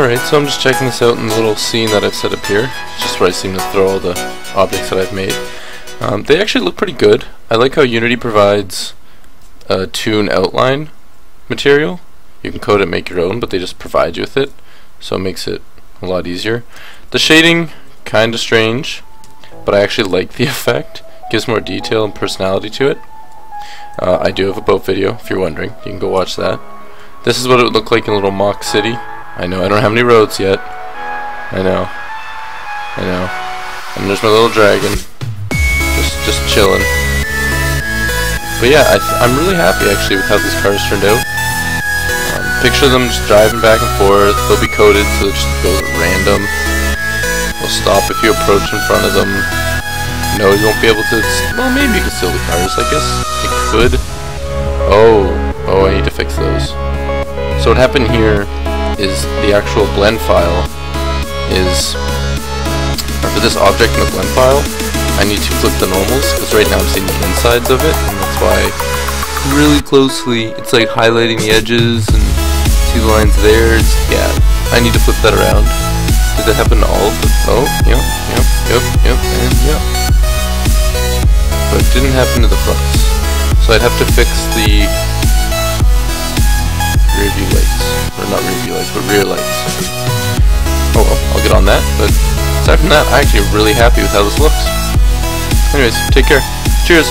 Alright, so I'm just checking this out in the little scene that I've set up here. It's just where I seem to throw all the objects that I've made. They actually look pretty good. I like how Unity provides a toon outline material. You can code it and make your own, but they just provide you with it, so it makes it a lot easier. The shading, kinda strange, but I actually like the effect. It gives more detail and personality to it. I do have a boat video, if you're wondering. You can go watch that. This is what it would look like in a little mock city. I know I don't have any roads yet. I know. And there's my little dragon, just chilling. But yeah, I'm really happy actually with how these cars turned out. Picture them just driving back and forth. They'll be coded so it just goes at random. They'll stop if you approach in front of them. No, you won't be able to. Well, maybe you can steal the cars. I guess you could. Oh, I need to fix those. So what happened here is the actual blend file is, for this object in the blend file, I need to flip the normals, because right now I'm seeing the insides of it, and that's why really closely it's like highlighting the edges and see the lines there. Yeah, I need to flip that around. Did that happen to all of them? Oh, yep, and yep. But it didn't happen to the fronts. So I'd have to fix the rear view lights. Or not rear view lights, but rear lights. Oh well, I'll get on that, but aside from that, I'm actually really happy with how this looks. Anyways, take care. Cheers!